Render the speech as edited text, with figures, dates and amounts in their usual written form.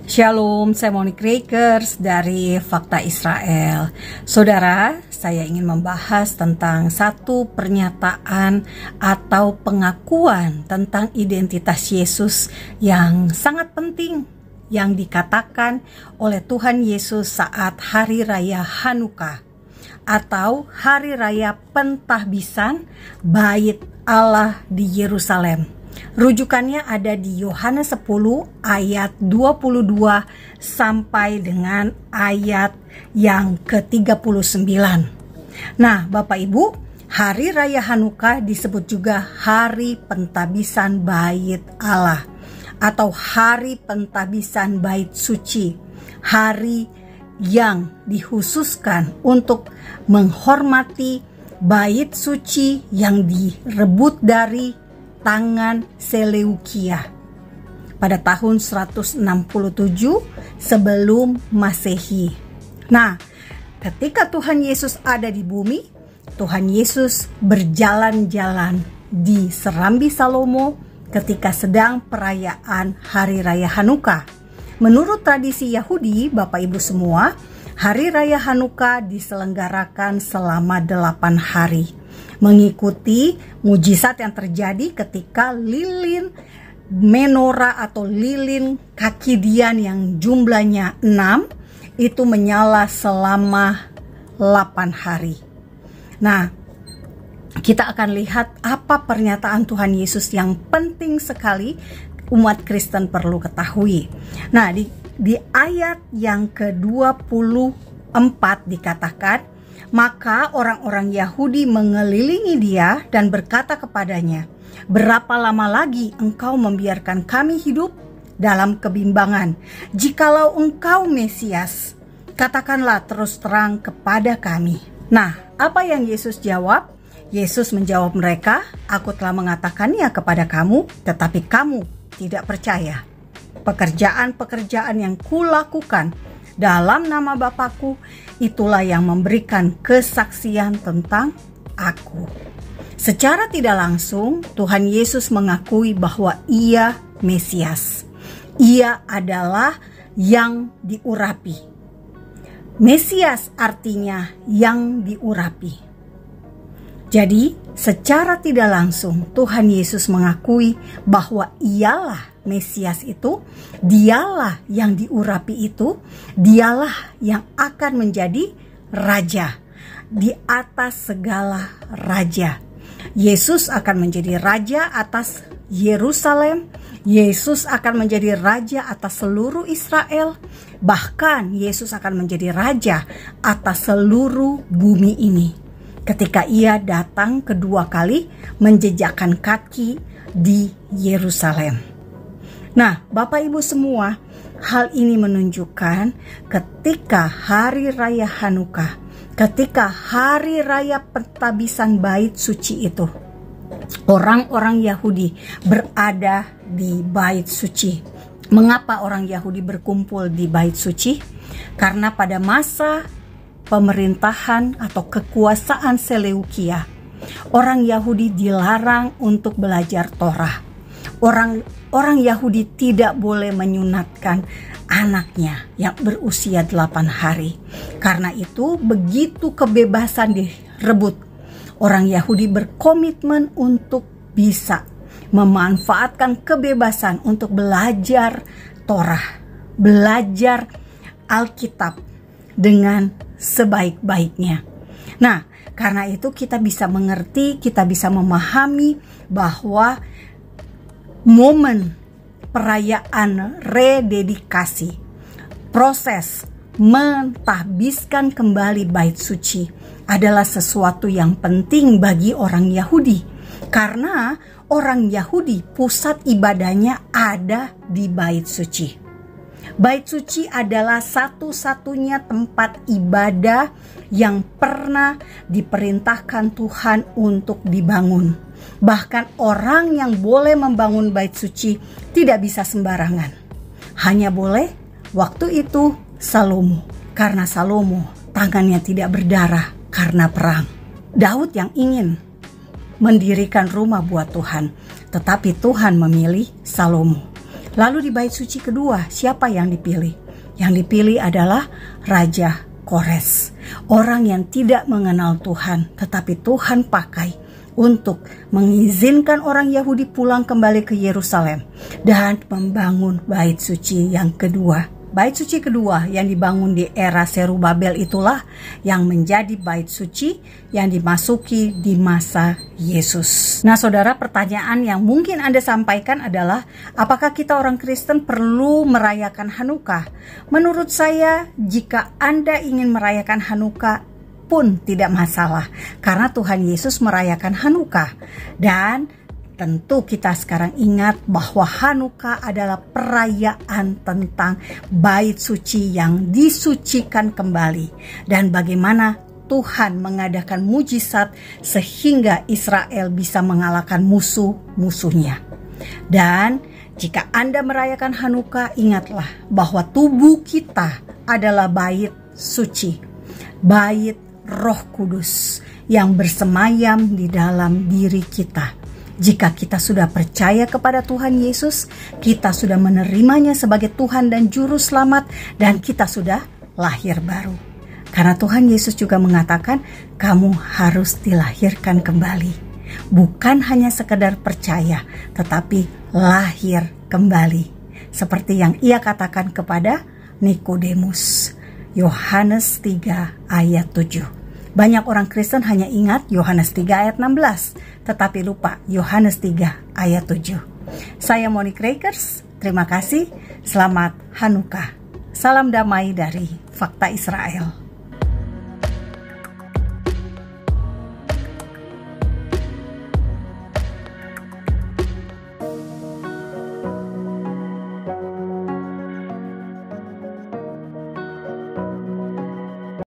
Shalom, saya Monique Rakers dari Fakta Israel. Saudara, saya ingin membahas tentang satu pernyataan atau pengakuan tentang identitas Yesus yang sangat penting yang dikatakan oleh Tuhan Yesus saat Hari Raya Hanukkah atau Hari Raya Pentahbisan Bait Allah di Yerusalem. Rujukannya ada di Yohanes 10 ayat 22 sampai dengan ayat yang ke-39. Nah, Bapak Ibu, Hari Raya Hanukkah disebut juga Hari Pentahbisan Bait Allah atau Hari Pentahbisan Bait Suci. Hari yang dikhususkan untuk menghormati bait suci yang direbut dari tangan Seleukia pada tahun 167 sebelum Masehi. Nah, ketika Tuhan Yesus ada di bumi, Tuhan Yesus berjalan-jalan di Serambi Salomo ketika sedang perayaan Hari Raya Hanukkah. Menurut tradisi Yahudi, Bapak Ibu semua, Hari Raya Hanukkah diselenggarakan selama 8 hari. Mengikuti mujizat yang terjadi ketika lilin menorah atau lilin kaki dian yang jumlahnya 6 itu menyala selama 8 hari. Nah, kita akan lihat apa pernyataan Tuhan Yesus yang penting sekali umat Kristen perlu ketahui. Nah, di ayat yang ke-24 dikatakan, maka orang-orang Yahudi mengelilingi dia dan berkata kepadanya, "Berapa lama lagi engkau membiarkan kami hidup dalam kebimbangan? Jikalau engkau Mesias, katakanlah terus terang kepada kami." Nah, apa yang Yesus jawab? Yesus menjawab mereka, "Aku telah mengatakannya kepada kamu, tetapi kamu tidak percaya. Pekerjaan-pekerjaan yang kulakukan dalam nama Bapakku, itulah yang memberikan kesaksian tentang aku." Secara tidak langsung, Tuhan Yesus mengakui bahwa Ia Mesias. Ia adalah yang diurapi. Mesias artinya yang diurapi. Jadi, secara tidak langsung Tuhan Yesus mengakui bahwa Ialah Mesias itu, dialah yang diurapi itu, dialah yang akan menjadi raja di atas segala raja. Yesus akan menjadi raja atas Yerusalem, Yesus akan menjadi raja atas seluruh Israel, bahkan Yesus akan menjadi raja atas seluruh bumi ini ketika Ia datang kedua kali menjejakkan kaki di Yerusalem. Nah, Bapak Ibu semua, hal ini menunjukkan ketika Hari Raya Hanukkah, ketika Hari Raya Pentahbisan Bait Suci itu, orang-orang Yahudi berada di Bait Suci. Mengapa orang Yahudi berkumpul di Bait Suci? Karena pada masa pemerintahan atau kekuasaan Seleukia, orang Yahudi dilarang untuk belajar Torah. Orang Yahudi tidak boleh menyunatkan anaknya yang berusia 8 hari. Karena itu, begitu kebebasan direbut, orang Yahudi berkomitmen untuk bisa memanfaatkan kebebasan untuk belajar Torah, belajar Alkitab dengan sebaik-baiknya. Nah, karena itu kita bisa mengerti, kita bisa memahami bahwa momen perayaan rededikasi, proses mentahbiskan kembali bait suci adalah sesuatu yang penting bagi orang Yahudi. Karena orang Yahudi pusat ibadahnya ada di bait suci. Bait suci adalah satu-satunya tempat ibadah yang pernah diperintahkan Tuhan untuk dibangun. Bahkan orang yang boleh membangun bait suci tidak bisa sembarangan. Hanya boleh waktu itu Salomo. Karena Salomo tangannya tidak berdarah karena perang. Daud yang ingin mendirikan rumah buat Tuhan, tetapi Tuhan memilih Salomo. Lalu di bait suci kedua, siapa yang dipilih? Yang dipilih adalah Raja Kores, orang yang tidak mengenal Tuhan, tetapi Tuhan pakai untuk mengizinkan orang Yahudi pulang kembali ke Yerusalem dan membangun bait suci yang kedua. Bait suci kedua yang dibangun di era Zerubabel itulah yang menjadi bait suci yang dimasuki di masa Yesus. Nah saudara, pertanyaan yang mungkin Anda sampaikan adalah, apakah kita orang Kristen perlu merayakan Hanukkah? Menurut saya, jika Anda ingin merayakan Hanukkah pun tidak masalah, karena Tuhan Yesus merayakan Hanukkah. Dan tentu kita sekarang ingat bahwa Hanukkah adalah perayaan tentang bait suci yang disucikan kembali, dan bagaimana Tuhan mengadakan mujizat sehingga Israel bisa mengalahkan musuh-musuhnya. Dan jika Anda merayakan Hanukkah, ingatlah bahwa tubuh kita adalah bait suci, bait Roh Kudus yang bersemayam di dalam diri kita. Jika kita sudah percaya kepada Tuhan Yesus, kita sudah menerimanya sebagai Tuhan dan Juru Selamat, dan kita sudah lahir baru. Karena Tuhan Yesus juga mengatakan, kamu harus dilahirkan kembali. Bukan hanya sekedar percaya, tetapi lahir kembali. Seperti yang ia katakan kepada Nikodemus. Yohanes 3 ayat 7. Banyak orang Kristen hanya ingat Yohanes 3 ayat 16, tetapi lupa Yohanes 3 ayat 7. Saya Monique Rakers, terima kasih, selamat Hanukkah. Salam damai dari Fakta Israel.